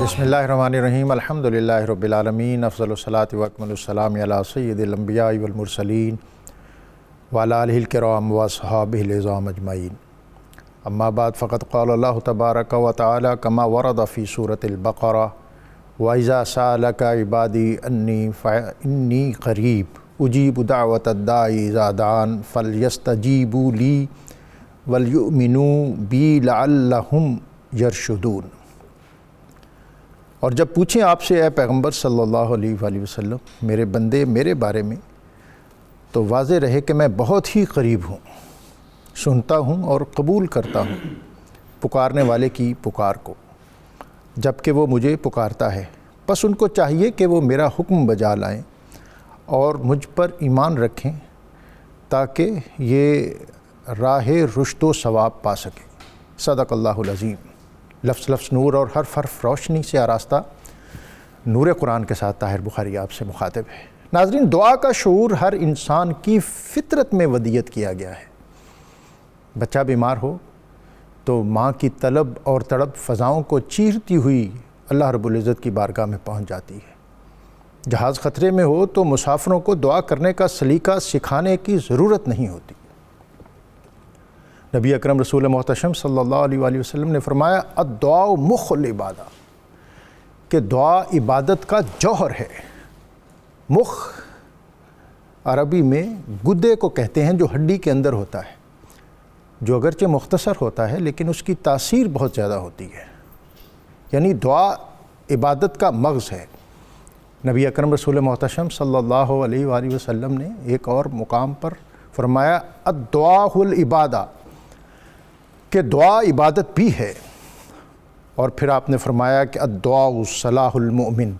بسم اللہ الرحمن الرحیم الحمدللہ رب العالمین افضل الصلاۃ و اکمل السلام علی سید الانبیاء والمرسلین وعلی آلہ الکرام واصحابہ العظام اجمعین اما بعد فقد قال اللہ تبارک و تعالی کما ورد فی سورۃ البقرہ وَإِذَا سَأَلَكَ عِبَادِي أَنِّي فَإِنِّي قَرِيبٌ أُجِيبُ دَعْوَةَ الدَّاعِ إِذَا دَعَانِ فَلْيَسْتَجِيبُوا لِي وَلْيُؤْمِنُوا بِي لَعَلَّهُمْ يَرْشُدُونَ۔ اور جب پوچھیں آپ سے اے پیغمبر صلی اللہ علیہ وآلہ وسلم میرے بندے میرے بارے میں، تو واضح رہے کہ میں بہت ہی قریب ہوں، سنتا ہوں اور قبول کرتا ہوں پکارنے والے کی پکار کو جب کہ وہ مجھے پکارتا ہے۔ پس ان کو چاہیے کہ وہ میرا حکم بجا لائیں اور مجھ پر ایمان رکھیں تاکہ یہ راہ رشد و ثواب پا سکیں۔ صدق اللہ العظیم۔ لفظ لفظ نور اور حرف حرف روشنی سے آراستہ نور قرآن کے ساتھ طاہر بخاری آپ سے مخاطب ہے۔ ناظرین، دعا کا شعور ہر انسان کی فطرت میں ودیت کیا گیا ہے۔ بچہ بیمار ہو تو ماں کی طلب اور تڑپ فضاؤں کو چیرتی ہوئی اللہ رب العزت کی بارگاہ میں پہنچ جاتی ہے۔ جہاز خطرے میں ہو تو مسافروں کو دعا کرنے کا سلیقہ سکھانے کی ضرورت نہیں ہوتی۔ نبی اکرم رسول محتشم صلی اللہ علیہ وآلہ وسلم نے فرمایا الدعاء مخ العبادہ، کہ دعا عبادت کا جوہر ہے۔ مخ عربی میں گدے کو کہتے ہیں جو ہڈی کے اندر ہوتا ہے، جو اگرچہ مختصر ہوتا ہے لیکن اس کی تاثیر بہت زیادہ ہوتی ہے، یعنی دعا عبادت کا مغز ہے۔ نبی اکرم رسول محتشم صلی اللہ علیہ وآلہ وسلم نے ایک اور مقام پر فرمایا الدعاء العبادہ، کہ دعا عبادت بھی ہے۔ اور پھر آپ نے فرمایا کہ الدعاء صلاح المؤمن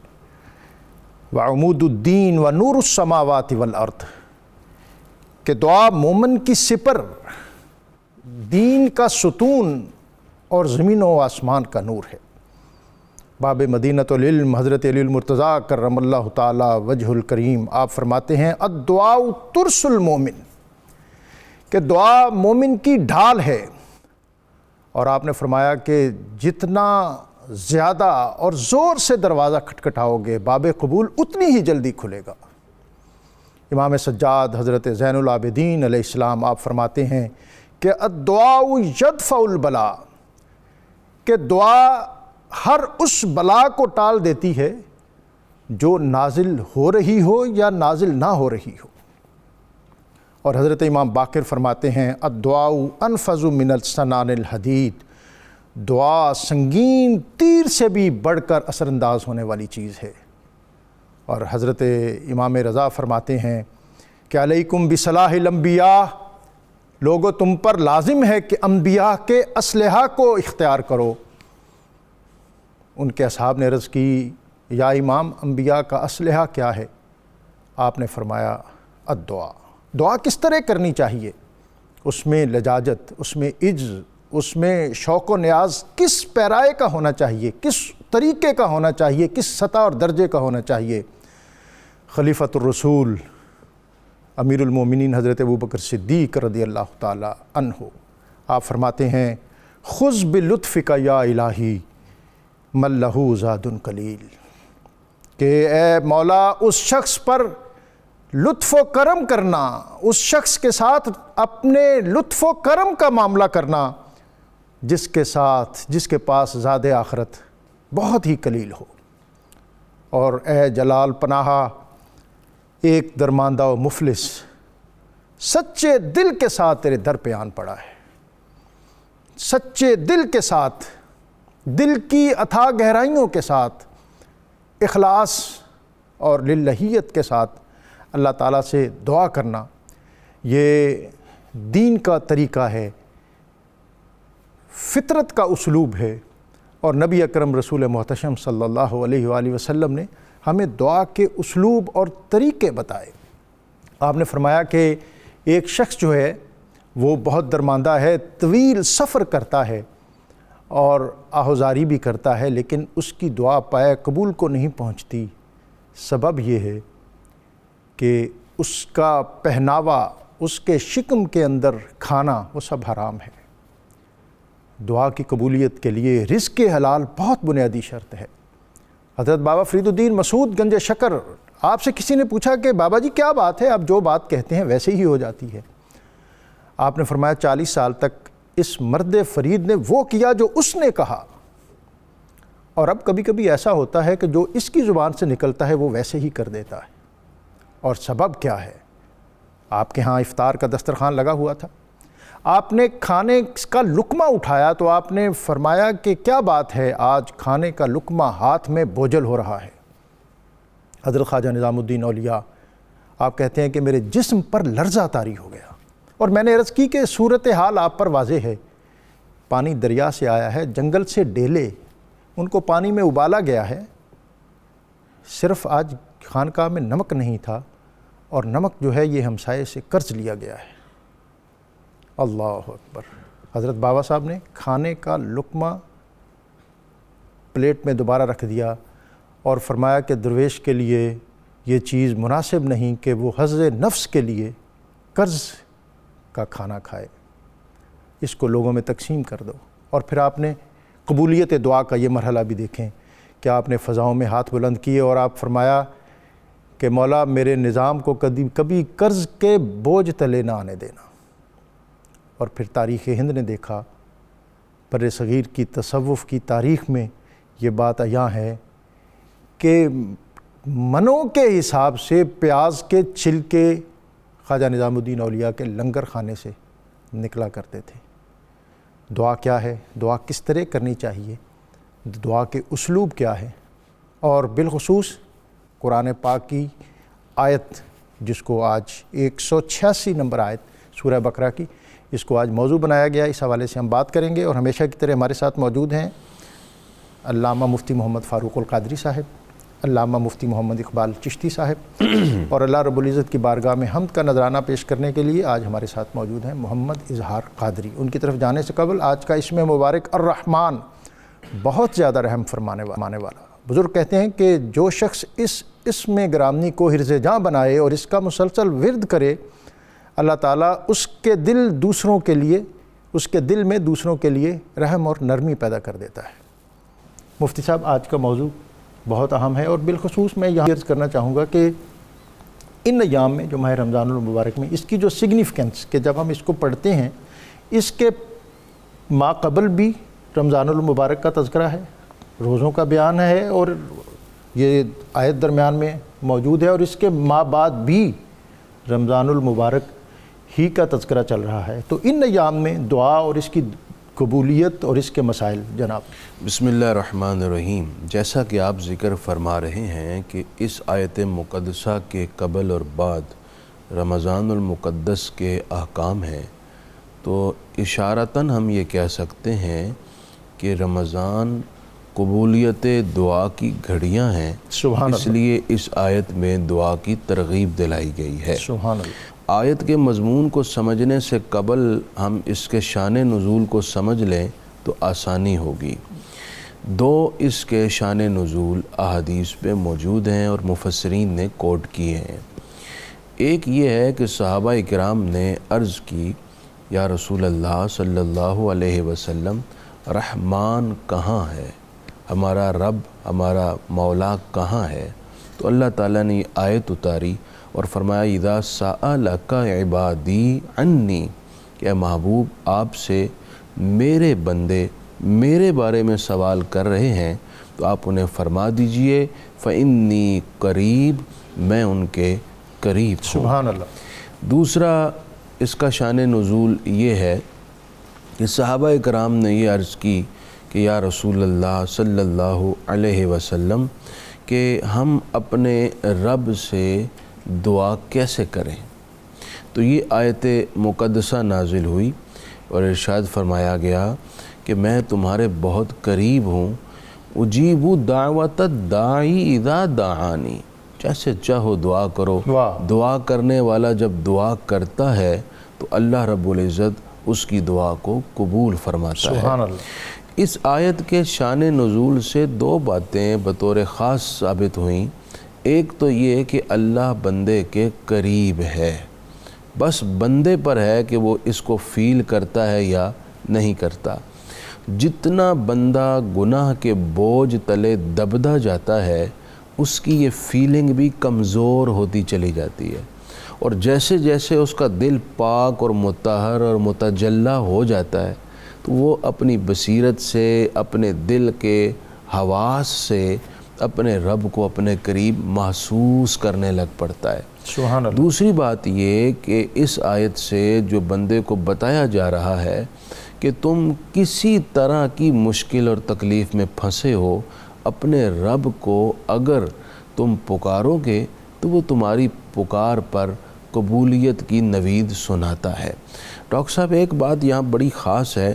وعمود الدین ونور السماوات والارض، کہ دعا مومن کی سپر، دین کا ستون اور زمین و آسمان کا نور ہے۔ باب مدینۃ العلم حضرت علی المرتضیٰ کرم اللہ تعالی وجہ الکریم آپ فرماتے ہیں الدعاء ترس المومن، کہ دعا مومن کی ڈھال ہے۔ اور آپ نے فرمایا کہ جتنا زیادہ اور زور سے دروازہ کھٹکھٹاؤ گے باب قبول اتنی ہی جلدی کھلے گا۔ امام سجاد حضرت زین العابدین علیہ السلام آپ فرماتے ہیں کہ الدعاء یدفع البلاء، کہ دعا ہر اس بلا کو ٹال دیتی ہے جو نازل ہو رہی ہو یا نازل نہ ہو رہی ہو۔ اور حضرت امام باقر فرماتے ہیں الدعاء انفذ من السنان الحدید، دعا سنگین تیر سے بھی بڑھ کر اثر انداز ہونے والی چیز ہے۔ اور حضرت امام رضا فرماتے ہیں کہ علیکم بصلاح الانبیاء، لوگو تم پر لازم ہے کہ انبیاء کے اسلحہ کو اختیار کرو۔ ان کے اصحاب نے عرض کی یا امام انبیاء کا اسلحہ کیا ہے؟ آپ نے فرمایا الدعا۔ دعا کس طرح کرنی چاہیے؟ اس میں لجاجت، اس میں عجز، اس میں شوق و نیاز کس پیرائے کا ہونا چاہیے، کس طریقے کا ہونا چاہیے، کس سطح اور درجے کا ہونا چاہیے۔ خلیفۃ الرسول امیر المومنین حضرت ابوبکر صدیق رضی اللہ تعالی عنہ آپ فرماتے ہیں خذ بلطفک یا الہی من لہ زاد قلیل، کہ اے مولا اس شخص پر لطف و کرم کرنا، اس شخص کے ساتھ اپنے لطف و کرم کا معاملہ کرنا جس کے پاس زاد آخرت بہت ہی قلیل ہو۔ اور اے جلال پناہ ایک درماندہ و مفلس سچے دل کے ساتھ تیرے در پہ آن پڑا ہے، سچے دل کے ساتھ، دل کی اتھاہ گہرائیوں کے ساتھ، اخلاص اور للہیت کے ساتھ اللہ تعالیٰ سے دعا کرنا، یہ دین کا طریقہ ہے، فطرت کا اسلوب ہے۔ اور نبی اکرم رسول محتشم صلی اللہ علیہ وآلہ وسلم نے ہمیں دعا کے اسلوب اور طریقے بتائے۔ آپ نے فرمایا کہ ایک شخص جو ہے وہ بہت درماندہ ہے، طویل سفر کرتا ہے اور آہوزاری بھی کرتا ہے، لیکن اس کی دعا پائے قبول کو نہیں پہنچتی۔ سبب یہ ہے کہ اس کا پہناوا، اس کے شکم کے اندر کھانا وہ سب حرام ہے۔ دعا کی قبولیت کے لیے رزق حلال بہت بنیادی شرط ہے۔ حضرت بابا فرید الدین مسعود گنج شکر، آپ سے کسی نے پوچھا کہ بابا جی کیا بات ہے، آپ جو بات کہتے ہیں ویسے ہی ہو جاتی ہے؟ آپ نے فرمایا 40 سال تک اس مرد فرید نے وہ کیا جو اس نے کہا، اور اب کبھی کبھی ایسا ہوتا ہے کہ جو اس کی زبان سے نکلتا ہے وہ ویسے ہی کر دیتا ہے۔ اور سبب کیا ہے؟ آپ کے ہاں افطار کا دسترخوان لگا ہوا تھا، آپ نے کھانے کا لقمہ اٹھایا تو آپ نے فرمایا کہ کیا بات ہے، آج کھانے کا لقمہ ہاتھ میں بوجھل ہو رہا ہے۔ حضرت خواجہ نظام الدین اولیاء آپ کہتے ہیں کہ میرے جسم پر لرزہ طاری ہو گیا، اور میں نے عرض کی کہ صورتحال آپ پر واضح ہے، پانی دریا سے آیا ہے، جنگل سے ڈیلے ان کو پانی میں ابالا گیا ہے، صرف آج خانقاہ میں نمک نہیں تھا، اور نمک جو ہے یہ ہمسائے سے قرض لیا گیا ہے۔ اللہ اکبر۔ حضرت بابا صاحب نے کھانے کا لقمہ پلیٹ میں دوبارہ رکھ دیا اور فرمایا کہ درویش کے لیے یہ چیز مناسب نہیں کہ وہ حظ نفس کے لیے قرض کا کھانا کھائے، اس کو لوگوں میں تقسیم کر دو۔ اور پھر آپ نے قبولیت دعا کا یہ مرحلہ بھی دیکھیں کہ آپ نے فضاؤں میں ہاتھ بلند کیے اور آپ فرمایا کہ مولا میرے نظام کو کبھی قرض کے بوجھ تلے نہ آنے دینا۔ اور پھر تاریخ ہند نے دیکھا، بر صغیر کی تصوف کی تاریخ میں یہ بات عیاں ہے کہ منوں کے حساب سے پیاز کے چھلکے خواجہ نظام الدین اولیاء کے لنگر خانے سے نکلا کرتے تھے۔ دعا کیا ہے، دعا کس طرح کرنی چاہیے، دعا کے اسلوب کیا ہے، اور بالخصوص قرآن پاک کی آیت جس کو آج 186 نمبر آیت سورہ بقرہ کی، اس کو آج موضوع بنایا گیا، اس حوالے سے ہم بات کریں گے۔ اور ہمیشہ کی طرح ہمارے ساتھ موجود ہیں علامہ مفتی محمد فاروق القادری صاحب، علامہ مفتی محمد اقبال چشتی صاحب، اور اللہ رب العزت کی بارگاہ میں حمد کا نذرانہ پیش کرنے کے لیے آج ہمارے ساتھ موجود ہیں محمد اظہار قادری۔ ان کی طرف جانے سے قبل آج کا اسم مبارک الرحمن بہت زیادہ رحم فرمانے والا۔ بزرگ کہتے ہیں کہ جو شخص اس اسم گرامی کو حرز جاں بنائے اور اس کا مسلسل ورد کرے، اللہ تعالیٰ اس کے دل میں دوسروں کے لیے رحم اور نرمی پیدا کر دیتا ہے۔ مفتی صاحب، آج کا موضوع بہت اہم ہے، اور بالخصوص میں یہاں عرض کرنا چاہوں گا کہ ان ایام میں جو ماہ رمضان المبارک میں اس کی جو سگنیفیکنس کہ جب ہم اس کو پڑھتے ہیں، اس کے ما قبل بھی رمضان المبارک کا تذکرہ ہے، روزوں کا بیان ہے، اور یہ آیت درمیان میں موجود ہے، اور اس کے ما بعد بھی رمضان المبارک ہی کا تذکرہ چل رہا ہے۔ تو ان ایام میں دعا اور اس کی قبولیت اور اس کے مسائل جناب۔ بسم اللہ الرحمن الرحیم۔ جیسا کہ آپ ذکر فرما رہے ہیں کہ اس آیت مقدسہ کے قبل اور بعد رمضان المقدس کے احکام ہیں، تو اشارتاً ہم یہ کہہ سکتے ہیں کہ رمضان قبولیت دعا کی گھڑیاں ہیں، سبحان اس لیے اس آیت میں دعا کی ترغیب دلائی گئی ہے۔ سبحان اللہ۔ آیت کے مضمون کو سمجھنے سے قبل ہم اس کے شان نزول کو سمجھ لیں تو آسانی ہوگی۔ دو اس کے شان نزول احادیث پہ موجود ہیں اور مفسرین نے کوٹ کیے ہیں۔ ایک یہ ہے کہ صحابہ کرام نے عرض کی، یا رسول اللہ صلی اللہ علیہ وسلم، رحمان کہاں ہے، ہمارا رب، ہمارا مولا کہاں ہے؟ تو اللہ تعالیٰ نے آیت اتاری اور فرمایا اذا سألک عبادی عنی، کہ محبوب آپ سے میرے بندے میرے بارے میں سوال کر رہے ہیں تو آپ انہیں فرما دیجئے فإنی قریب، میں ان کے قریب ہوں۔ سبحان اللہ۔ دوسرا اس کا شان نزول یہ ہے کہ صحابہ کرام نے یہ عرض کی کہ یا رسول اللہ صلی اللہ علیہ وسلم کہ ہم اپنے رب سے دعا کیسے کریں؟ تو یہ آیت مقدسہ نازل ہوئی اور ارشاد فرمایا گیا کہ میں تمہارے بہت قریب ہوں، اجیب دعوت الداعی اذا دعانی، جیسے چاہو دعا کرو۔ دعا کرنے والا جب دعا کرتا ہے تو اللہ رب العزت اس کی دعا کو قبول فرماتا ہے۔ سبحان اللہ۔ اس آیت کے شان نزول سے دو باتیں بطور خاص ثابت ہوئیں۔ ایک تو یہ کہ اللہ بندے کے قریب ہے، بس بندے پر ہے کہ وہ اس کو فیل کرتا ہے یا نہیں کرتا۔ جتنا بندہ گناہ کے بوجھ تلے دبدا جاتا ہے اس کی یہ فیلنگ بھی کمزور ہوتی چلی جاتی ہے، اور جیسے جیسے اس کا دل پاک اور مطہر اور متجلی ہو جاتا ہے تو وہ اپنی بصیرت سے، اپنے دل کے حواس سے اپنے رب کو اپنے قریب محسوس کرنے لگ پڑتا ہے۔ سبحان اللہ۔ دوسری بات یہ کہ اس آیت سے جو بندے کو بتایا جا رہا ہے کہ تم کسی طرح کی مشکل اور تکلیف میں پھنسے ہو، اپنے رب کو اگر تم پکارو گے تو وہ تمہاری پکار پر قبولیت کی نوید سناتا ہے۔ ڈاکٹر صاحب ایک بات یہاں بڑی خاص ہے،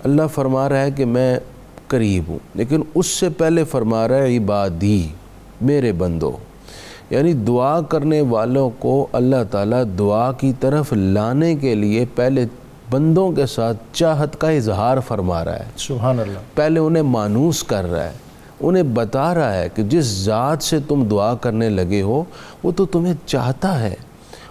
اللہ فرما رہا ہے کہ میں قریب ہوں، لیکن اس سے پہلے فرما رہا ہے عبادی، میرے بندو، یعنی دعا کرنے والوں کو اللہ تعالیٰ دعا کی طرف لانے کے لیے پہلے بندوں کے ساتھ چاہت کا اظہار فرما رہا ہے۔ سبحان اللہ۔ پہلے انہیں مانوس کر رہا ہے، انہیں بتا رہا ہے کہ جس ذات سے تم دعا کرنے لگے ہو وہ تو تمہیں چاہتا ہے،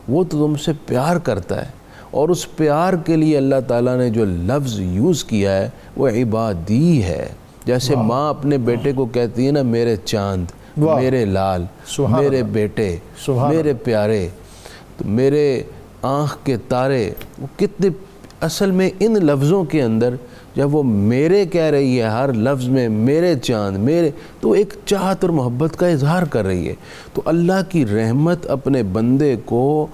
وہ تو تم سے پیار کرتا ہے، اور اس پیار کے لیے اللہ تعالیٰ نے جو لفظ یوز کیا ہے وہ عبادی ہے۔ جیسے ماں اپنے بیٹے کو کہتی ہے نا میرے چاند، میرے لال، میرے بیٹے، میرے پیارے، تو میرے آنکھ کے تارے، وہ کتنے اصل میں ان لفظوں کے اندر جب وہ میرے کہہ رہی ہے ہر لفظ میں میرے چاند میرے، تو ایک چاہت اور محبت کا اظہار کر رہی ہے۔ تو اللہ کی رحمت اپنے بندے کو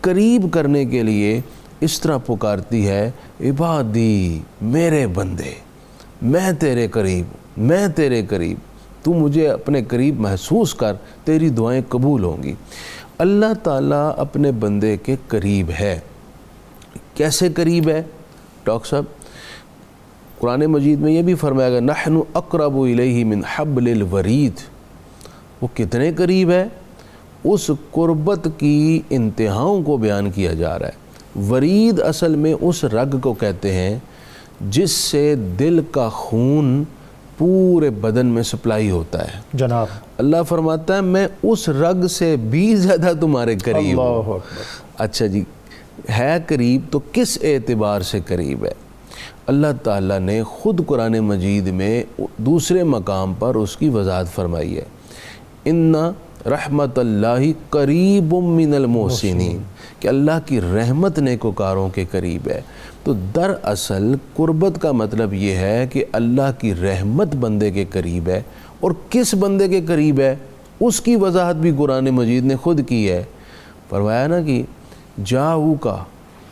قریب کرنے کے لیے اس طرح پکارتی ہے، عبادی، میرے بندے، میں تیرے قریب، میں تیرے قریب، تو مجھے اپنے قریب محسوس کر، تیری دعائیں قبول ہوں گی۔ اللہ تعالیٰ اپنے بندے کے قریب ہے۔ کیسے قریب ہے ڈاکٹر صاحب؟ قرآن مجید میں یہ بھی فرمایا گیا نحن اقرب الیہ من حبل الورید۔ وہ کتنے قریب ہے؟ اس قربت کی انتہاؤں کو بیان کیا جا رہا ہے۔ ورید اصل میں اس رگ کو کہتے ہیں جس سے دل کا خون پورے بدن میں سپلائی ہوتا ہے۔ جناب اللہ فرماتا ہے میں اس رگ سے بھی زیادہ تمہارے قریب ہوں۔ اللہ اکبر۔ اچھا جی، ہے قریب تو کس اعتبار سے قریب ہے؟ اللہ تعالیٰ نے خود قرآن مجید میں دوسرے مقام پر اس کی وضاحت فرمائی ہے، ان رحمت اللہ قریب من المحسنین، کہ اللہ کی رحمت نیکوکاروں کے قریب ہے۔ تو دراصل قربت کا مطلب یہ ہے کہ اللہ کی رحمت بندے کے قریب ہے، اور کس بندے کے قریب ہے اس کی وضاحت بھی قرآن مجید نے خود کی ہے۔ فرمایا نا کہ جاؤ کا،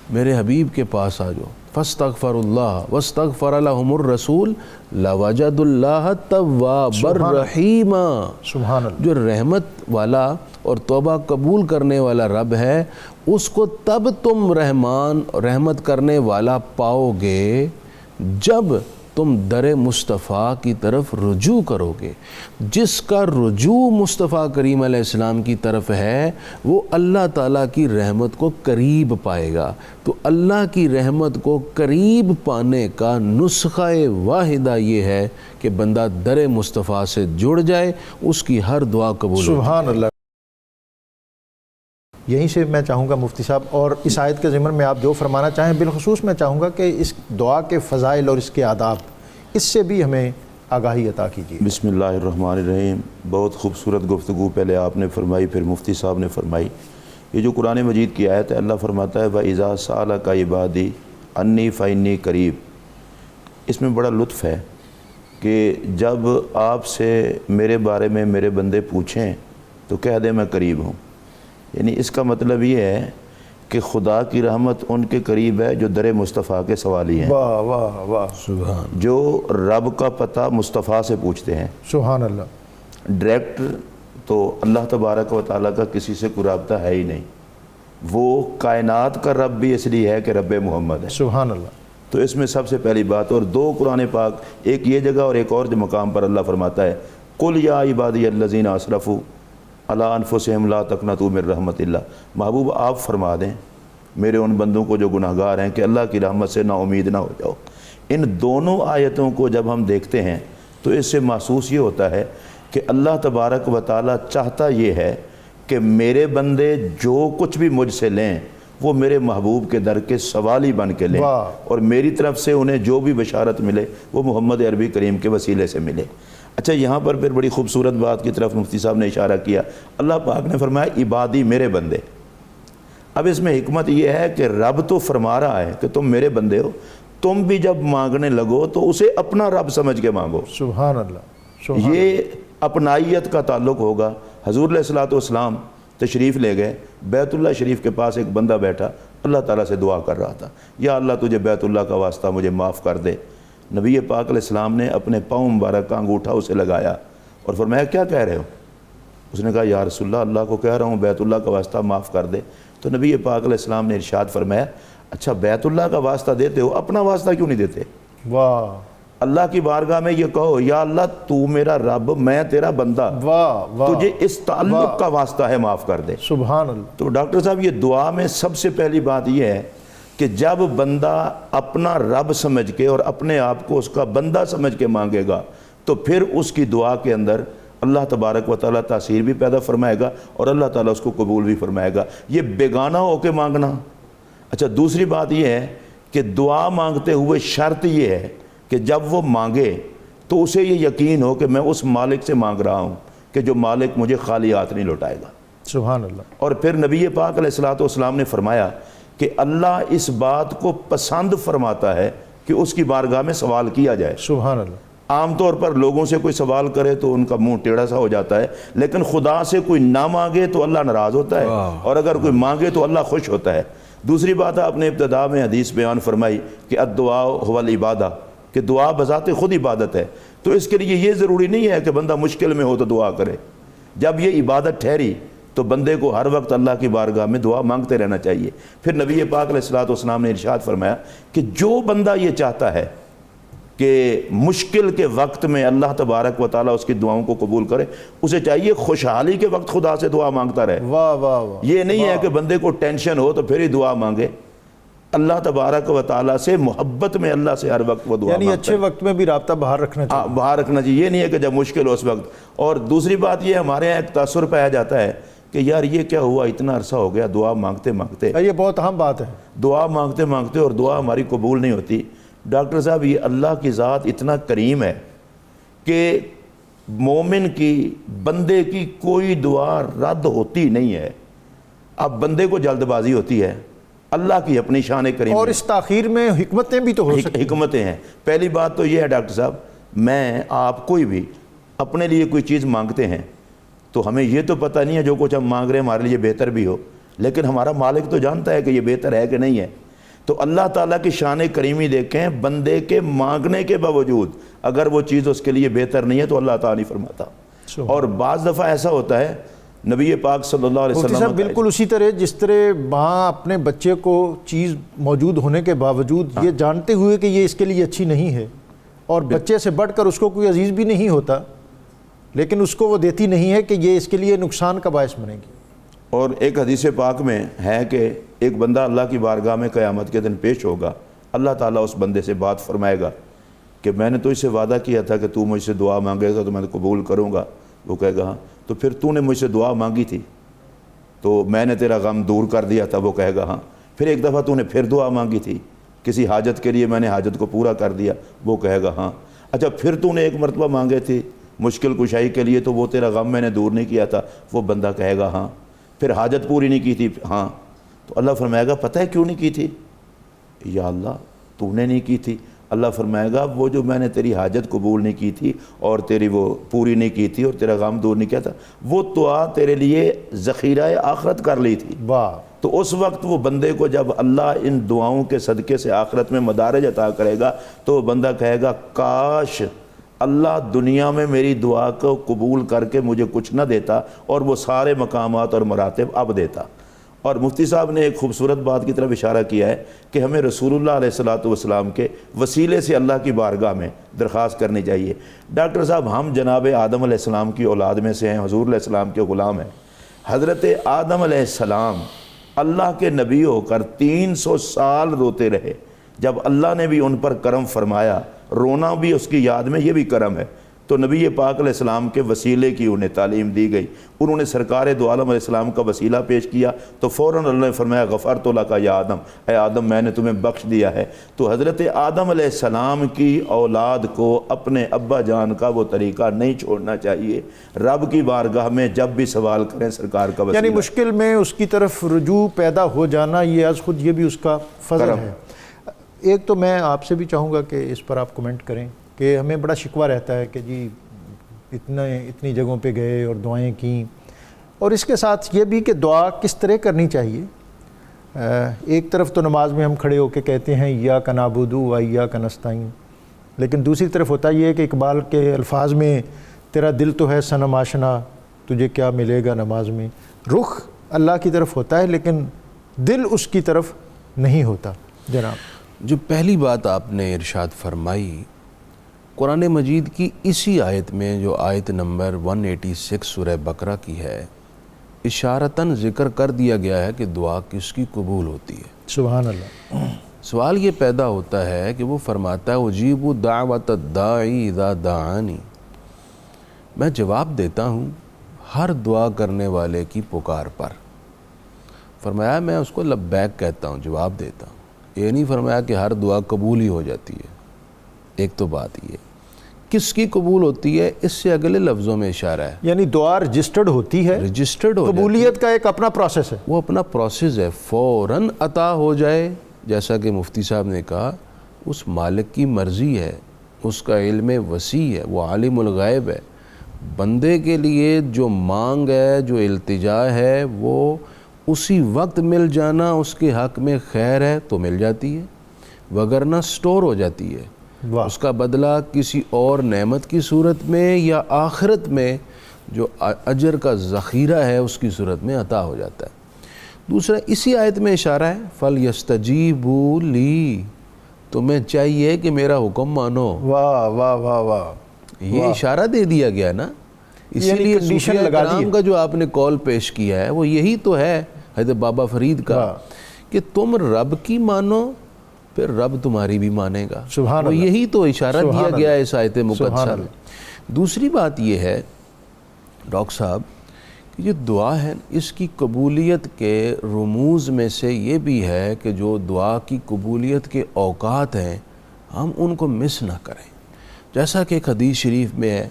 میرے حبیب کے پاس آ جاؤ، فاستغفر اللہ واستغفر لهم الرسول لوجد اللہ توابا رحیما۔ سبحان اللہ۔ جو رحمت والا اور توبہ قبول کرنے والا رب ہے، اس کو تب تم رحمت کرنے والا پاؤ گے جب تم در مصطفیٰ کی طرف رجوع کرو گے۔ جس کا رجوع مصطفیٰ کریم علیہ السلام کی طرف ہے وہ اللہ تعالیٰ کی رحمت کو قریب پائے گا۔ تو اللہ کی رحمت کو قریب پانے کا نسخہ واحدہ یہ ہے کہ بندہ در مصطفیٰ سے جڑ جائے، اس کی ہر دعا قبول ہو۔ سبحان اللہ۔ یہیں سے میں چاہوں گا مفتی صاحب، اور اس آیت کے ضمن میں آپ جو فرمانا چاہیں، بالخصوص میں چاہوں گا کہ اس دعا کے فضائل اور اس کے آداب، اس سے بھی ہمیں آگاہی عطا کیجیے۔ بسم اللہ الرحمن الرحیم۔ بہت خوبصورت گفتگو پہلے آپ نے فرمائی، پھر مفتی صاحب نے فرمائی۔ یہ جو قرآن مجید کی آیت ہے، اللہ فرماتا ہے وَإِذَا سَأَلَكَ عِبَادِي عَنِّي فَإِنِّي قَرِيب۔ اس میں بڑا لطف ہے کہ جب آپ سے میرے بارے میں میرے بندے پوچھیں تو کہہ دیں میں قریب ہوں۔ یعنی اس کا مطلب یہ ہے کہ خدا کی رحمت ان کے قریب ہے جو در مصطفیٰ کے سوالی ہیں، واہ واہ واہ، سبحان جو رب کا پتہ مصطفیٰ سے پوچھتے ہیں۔ سبحان اللہ۔ ڈائریکٹ تو اللہ تبارک و تعالیٰ کا کسی سے کوئی رابطہ ہے ہی نہیں، وہ کائنات کا رب بھی اس لیے ہے کہ رب محمد ہے۔ سبحان اللہ۔ تو اس میں سب سے پہلی بات، اور دو قرآن پاک، ایک یہ جگہ اور ایک اور جو مقام پر اللہ فرماتا ہے قل یا عبادی الذین اسرفوا علی انفسہم لا تقنطوا من رحمت اللہ۔ محبوب آپ فرما دیں میرے ان بندوں کو جو گناہ گار ہیں کہ اللہ کی رحمت سے نا امید نہ ہو جاؤ۔ ان دونوں آیتوں کو جب ہم دیکھتے ہیں تو اس سے محسوس یہ ہوتا ہے کہ اللہ تبارک و تعالیٰ چاہتا یہ ہے کہ میرے بندے جو کچھ بھی مجھ سے لیں وہ میرے محبوب کے در کے سوالی بن کے لیں اور میری طرف سے انہیں جو بھی بشارت ملے وہ محمد عربی کریم کے وسیلے سے ملے۔ اچھا، یہاں پر پھر بڑی خوبصورت بات کی طرف مفتی صاحب نے اشارہ کیا۔ اللہ پاک نے فرمایا عبادی میرے بندے۔ اب اس میں حکمت یہ ہے کہ رب تو فرما رہا ہے کہ تم میرے بندے ہو، تم بھی جب مانگنے لگو تو اسے اپنا رب سمجھ کے مانگو۔ سبحان اللہ۔ یہ اپنائیت کا تعلق ہوگا۔ حضور علیہ الصلوۃ والسلام تشریف لے گئے، بیت اللہ شریف کے پاس ایک بندہ بیٹھا اللہ تعالیٰ سے دعا کر رہا تھا، یا اللہ تجھے بیت اللہ کا واسطہ مجھے معاف کر دے۔ نبی پاک علیہ السلام نے اپنے پاؤں مبارک کا انگوٹھا اسے لگایا اور فرمایا کیا کہہ رہے ہو؟ اس نے کہا یا رسول اللہ کو کہہ رہا ہوں بیت اللہ کا واسطہ معاف کر دے۔ تو نبی پاک علیہ السلام نے ارشاد فرمایا اچھا بیت اللہ کا واسطہ دیتے ہو، اپنا واسطہ کیوں نہیں دیتے؟ واہ، اللہ کی بارگاہ میں یہ کہو یا اللہ تو میرا رب، میں تیرا بندہ، واہ واہ، تجھے اس تعلق کا واسطہ ہے، معاف کر دے۔ سبحان اللہ۔ تو ڈاکٹر صاحب یہ دعا میں سب سے پہلی بات یہ ہے کہ جب بندہ اپنا رب سمجھ کے اور اپنے آپ کو اس کا بندہ سمجھ کے مانگے گا تو پھر اس کی دعا کے اندر اللہ تبارک و تعالیٰ تاثیر بھی پیدا فرمائے گا اور اللہ تعالیٰ اس کو قبول بھی فرمائے گا۔ یہ بیگانہ ہو کے مانگنا۔ اچھا، دوسری بات یہ ہے کہ دعا مانگتے ہوئے شرط یہ ہے کہ جب وہ مانگے تو اسے یہ یقین ہو کہ میں اس مالک سے مانگ رہا ہوں کہ جو مالک مجھے خالی ہاتھ نہیں لوٹائے گا۔ سبحان اللہ۔ اور پھر نبی پاک علیہ الصلوۃ والسلام نے فرمایا کہ اللہ اس بات کو پسند فرماتا ہے کہ اس کی بارگاہ میں سوال کیا جائے۔ سبحان اللہ۔ عام طور پر لوگوں سے کوئی سوال کرے تو ان کا منہ ٹیڑھا سا ہو جاتا ہے، لیکن خدا سے کوئی نہ مانگے تو اللہ ناراض ہوتا ہے اور اگر کوئی مانگے تو اللہ خوش ہوتا ہے۔ دوسری بات آپ نے ابتدا میں حدیث بیان فرمائی کہ الدعاء هو العبادہ، کہ دعا بذات خود عبادت ہے۔ تو اس کے لیے یہ ضروری نہیں ہے کہ بندہ مشکل میں ہو تو دعا کرے۔ جب یہ عبادت ٹھہری تو بندے کو ہر وقت اللہ کی بارگاہ میں دعا مانگتے رہنا چاہیے۔ پھر نبی پاک علیہ الصلوۃ والسلام نے ارشاد فرمایا کہ جو بندہ یہ چاہتا ہے کہ مشکل کے وقت میں اللہ تبارک و تعالیٰ اس کی دعاؤں کو قبول کرے، اسے چاہیے خوشحالی کے وقت خدا سے دعا مانگتا رہے۔ واہ واہ واہ۔ یہ نہیں ہے کہ بندے کو ٹینشن ہو تو پھر ہی دعا مانگے۔ اللہ تبارک و تعالیٰ سے محبت میں اللہ سے ہر وقت وہ دعا یعنی اچھے وقت میں بھی رابطہ باہر رکھنا چاہیے۔ باہر رکھنا چاہیے، یہ نہیں ہے کہ جب مشکل ہو اس وقت۔ اور دوسری بات یہ ہمارے یہاں ایک تاثر پایا جاتا ہے کہ یار یہ کیا ہوا، اتنا عرصہ ہو گیا دعا مانگتے مانگتے، یہ بہت اہم بات ہے، دعا مانگتے مانگتے اور دعا ہماری قبول نہیں ہوتی۔ ڈاکٹر صاحب یہ اللہ کی ذات اتنا کریم ہے کہ مومن کی، بندے کی کوئی دعا رد ہوتی نہیں ہے۔ اب بندے کو جلد بازی ہوتی ہے، اللہ کی اپنی شان کریم اور اس تاخیر میں حکمتیں بھی تو ہو سکتی ہیں۔ حکمتیں ہیں۔ پہلی بات تو یہ ہے ڈاکٹر صاحب، میں آپ کوئی بھی اپنے لیے کوئی چیز مانگتے ہیں تو ہمیں یہ تو پتہ نہیں ہے جو کچھ ہم مانگ رہے ہیں ہمارے لیے بہتر بھی ہو، لیکن ہمارا مالک تو جانتا ہے کہ یہ بہتر ہے کہ نہیں ہے۔ تو اللہ تعالیٰ کی شان کریمی دیکھیں، بندے کے مانگنے کے باوجود اگر وہ چیز اس کے لیے بہتر نہیں ہے تو اللہ تعالیٰ نہیں فرماتا۔ اور بعض دفعہ ایسا ہوتا ہے نبی پاک صلی اللہ علیہ مفتی صاحب وسلم بالکل اسی طرح جس طرح ماں اپنے بچے کو چیز موجود ہونے کے باوجود یہ جانتے ہوئے کہ یہ اس کے لیے اچھی نہیں ہے اور بچے سے بڑھ کر اس کو کوئی عزیز بھی نہیں ہوتا، لیکن اس کو وہ دیتی نہیں ہے کہ یہ اس کے لیے نقصان کا باعث بنے گی۔ اور ایک حدیث پاک میں ہے کہ ایک بندہ اللہ کی بارگاہ میں قیامت کے دن پیش ہوگا، اللہ تعالیٰ اس بندے سے بات فرمائے گا کہ میں نے تو اس سے وعدہ کیا تھا کہ تو مجھ سے دعا مانگے گا تو میں قبول کروں گا۔ وہ کہے گا ہاں، تو پھر تو نے مجھ سے دعا مانگی تھی تو میں نے تیرا غم دور کر دیا تھا۔ وہ کہے گا ہاں۔ پھر ایک دفعہ تو نے پھر دعا مانگی تھی کسی حاجت کے لیے، میں نے حاجت کو پورا کر دیا۔ وہ کہے گا ہاں۔ اچھا پھر تو نے ایک مرتبہ مانگے تھی مشکل کشائی کے لیے تو وہ تیرا غم میں نے دور نہیں کیا تھا۔ وہ بندہ کہے گا ہاں۔ پھر حاجت پوری نہیں کی تھی، ہاں۔ تو اللہ فرمائے گا پتہ ہے کیوں نہیں کی تھی؟ یا اللہ تو نے نہیں کی تھی۔ اللہ فرمائے گا وہ جو میں نے تیری حاجت قبول نہیں کی تھی اور تیری وہ پوری نہیں کی تھی اور تیرا غم دور نہیں کیا تھا، وہ دعا تیرے لیے ذخیرہ آخرت کر لی تھی۔ واہ۔ تو اس وقت وہ بندے کو جب اللہ ان دعاؤں کے صدقے سے آخرت میں مدارج عطا کرے گا تو وہ بندہ کہے گا کاش اللہ دنیا میں میری دعا کو قبول کر کے مجھے کچھ نہ دیتا اور وہ سارے مقامات اور مراتب اب دیتا۔ اور مفتی صاحب نے ایک خوبصورت بات کی طرف اشارہ کیا ہے کہ ہمیں رسول اللہ علیہ الصلوۃ والسلام کے وسیلے سے اللہ کی بارگاہ میں درخواست کرنی چاہیے۔ ڈاکٹر صاحب ہم جناب آدم علیہ السلام کی اولاد میں سے ہیں، حضور علیہ السلام کے غلام ہیں۔ حضرت آدم علیہ السلام اللہ کے نبی ہو کر 300 سال روتے رہے، جب اللہ نے بھی ان پر کرم فرمایا۔ رونا بھی اس کی یاد میں یہ بھی کرم ہے تو نبی پاک علیہ السلام کے وسیلے کی انہیں تعلیم دی گئی، انہوں نے سرکار دو عالم علیہ السلام کا وسیلہ پیش کیا تو فوراً اللہ نے فرمایا غفرت لک یا آدم، اے آدم میں نے تمہیں بخش دیا ہے۔ تو حضرت آدم علیہ السلام کی اولاد کو اپنے ابا جان کا وہ طریقہ نہیں چھوڑنا چاہیے، رب کی بارگاہ میں جب بھی سوال کریں سرکار کا وسیلہ، یعنی مشکل میں اس کی طرف رجوع پیدا ہو جانا یہ از خود یہ بھی اس کا فضل کرم ہے۔ ایک تو میں آپ سے بھی چاہوں گا کہ اس پر آپ کمنٹ کریں کہ ہمیں بڑا شکوہ رہتا ہے کہ جی اتنی جگہوں پہ گئے اور دعائیں کیں، اور اس کے ساتھ یہ بھی کہ دعا کس طرح کرنی چاہیے۔ ایک طرف تو نماز میں ہم کھڑے ہو کے کہتے ہیں ایاک نعبد و ایاک نستعین، لیکن دوسری طرف ہوتا یہ ہے کہ اقبال کے الفاظ میں تیرا دل تو ہے صنم آشنا، تجھے کیا ملے گا نماز میں۔ رخ اللہ کی طرف ہوتا ہے لیکن دل اس کی طرف نہیں ہوتا۔ جناب جو پہلی بات آپ نے ارشاد فرمائی قرآن مجید کی اسی آیت میں جو آیت نمبر 186 سورہ بقرہ کی ہے، اشارتاً ذکر کر دیا گیا ہے کہ دعا کس کی قبول ہوتی ہے۔ سبحان اللہ۔ سوال یہ پیدا ہوتا ہے کہ وہ فرماتا ہے اجیب دعوت الداعی اذا دعانی، میں جواب دیتا ہوں ہر دعا کرنے والے کی پکار پر۔ فرمایا میں اس کو لبیک کہتا ہوں، جواب دیتا ہوں، یہ نہیں فرمایا کہ ہر دعا قبول ہی ہو جاتی ہے۔ ایک تو بات یہ کس کی قبول ہوتی ہے، اس سے اگلے لفظوں میں اشارہ ہے، یعنی دعا رجسٹرڈ ہوتی ہے، رجسٹرڈ ہو جاتی ہے، قبولیت کا ایک اپنا پروسیس ہے۔ وہ اپنا پروسیس ہے، فوراً عطا ہو جائے جیسا کہ مفتی صاحب نے کہا، اس مالک کی مرضی ہے، اس کا علم وسیع ہے، وہ عالم الغیب ہے۔ بندے کے لیے جو مانگ ہے، جو التجا ہے، وہ اسی وقت مل جانا اس کے حق میں خیر ہے تو مل جاتی ہے، وگرنہ سٹور ہو جاتی ہے۔ اس کا بدلہ کسی اور نعمت کی صورت میں یا آخرت میں جو اجر کا ذخیرہ ہے اس کی صورت میں عطا ہو جاتا ہے۔ دوسرا اسی آیت میں اشارہ ہے فَلْيَسْتَجِيبُوا لِي، تمہیں چاہیے کہ میرا حکم مانو۔ واہ واہ واہ واہ، یہ اشارہ دے دیا گیا نا، اسی یعنی لیے کنڈیشن صوفیہ لگا دی کرام کا جو آپ نے کال پیش کیا ہے وہ یہی تو ہے حضرت بابا فرید کا، کہ تم رب کی مانو پھر رب تمہاری بھی مانے گا۔ سبحان وہ اللہ، یہی تو اشارہ دیا گیا ہے اس آیت سبحان مقدسہ میں۔ اللہ۔ دوسری بات یہ ہے ڈاکٹر صاحب کہ یہ دعا ہے، اس کی قبولیت کے رموز میں سے یہ بھی ہے کہ جو دعا کی قبولیت کے اوقات ہیں ہم ان کو مس نہ کریں۔ جیسا کہ ایک حدیث شریف میں ہے،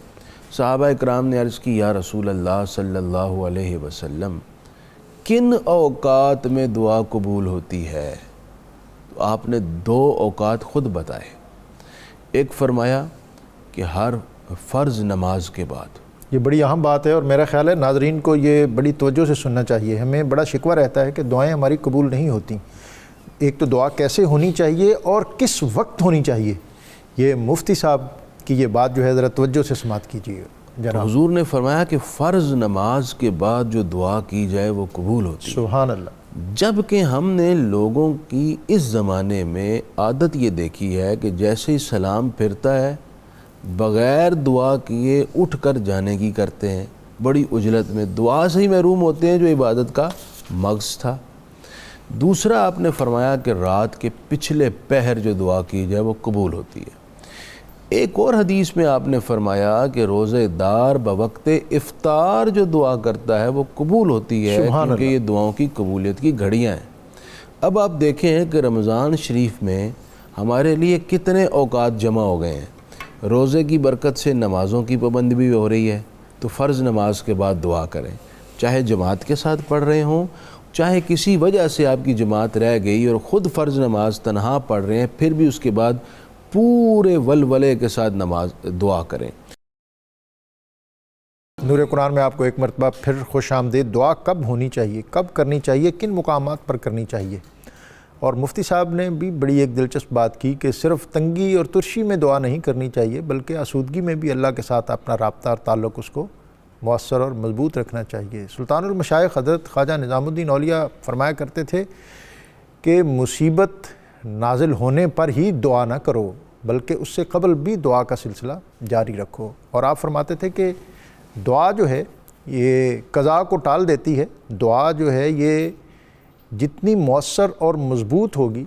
صحابہ اکرام نے عرض کی یا رسول اللہ صلی اللہ علیہ وسلم کن اوقات میں دعا قبول ہوتی ہے؟ تو آپ نے 2 اوقات خود بتائے۔ ایک فرمایا کہ ہر فرض نماز کے بعد، یہ بڑی اہم بات ہے اور میرا خیال ہے ناظرین کو یہ بڑی توجہ سے سننا چاہیے۔ ہمیں بڑا شکوہ رہتا ہے کہ دعائیں ہماری قبول نہیں ہوتی۔ ایک تو دعا کیسے ہونی چاہیے اور کس وقت ہونی چاہیے، یہ مفتی صاحب کی یہ بات جو ہے ذرا توجہ سے سماعت کیجیے جناب۔ حضور نے فرمایا کہ فرض نماز کے بعد جو دعا کی جائے وہ قبول ہوتی ہے، سبحان اللہ۔ جب کہ ہم نے لوگوں کی اس زمانے میں عادت یہ دیکھی ہے کہ جیسے ہی سلام پھرتا ہے بغیر دعا کیے اٹھ کر جانے کی کرتے ہیں، بڑی عجلت میں دعا سے ہی محروم ہوتے ہیں جو عبادت کا مغز تھا۔ دوسرا آپ نے فرمایا کہ رات کے پچھلے پہر جو دعا کی جائے وہ قبول ہوتی ہے۔ ایک اور حدیث میں آپ نے فرمایا کہ روزے دار بوقت افطار جو دعا کرتا ہے وہ قبول ہوتی ہے، کیونکہ یہ دعاؤں کی قبولیت کی گھڑیاں ہیں۔ اب آپ دیکھیں کہ رمضان شریف میں ہمارے لیے کتنے اوقات جمع ہو گئے ہیں۔ روزے کی برکت سے نمازوں کی پابندی بھی ہو رہی ہے، تو فرض نماز کے بعد دعا کریں، چاہے جماعت کے ساتھ پڑھ رہے ہوں، چاہے کسی وجہ سے آپ کی جماعت رہ گئی اور خود فرض نماز تنہا پڑھ رہے ہیں، پھر بھی اس کے بعد پورے ولولے کے ساتھ نماز دعا کریں۔ نور قرآن میں آپ کو ایک مرتبہ پھر خوش آمدید۔ دعا کب ہونی چاہیے، کب کرنی چاہیے، کن مقامات پر کرنی چاہیے؟ اور مفتی صاحب نے بھی بڑی ایک دلچسپ بات کی کہ صرف تنگی اور ترشی میں دعا نہیں کرنی چاہیے، بلکہ آسودگی میں بھی اللہ کے ساتھ اپنا رابطہ اور تعلق اس کو مؤثر اور مضبوط رکھنا چاہیے۔ سلطان المشائخ حضرت خواجہ نظام الدین اولیاء فرمایا کرتے تھے کہ مصیبت نازل ہونے پر ہی دعا نہ کرو، بلکہ اس سے قبل بھی دعا کا سلسلہ جاری رکھو۔ اور آپ فرماتے تھے کہ دعا جو ہے یہ قضا کو ٹال دیتی ہے، دعا جو ہے یہ جتنی مؤثر اور مضبوط ہوگی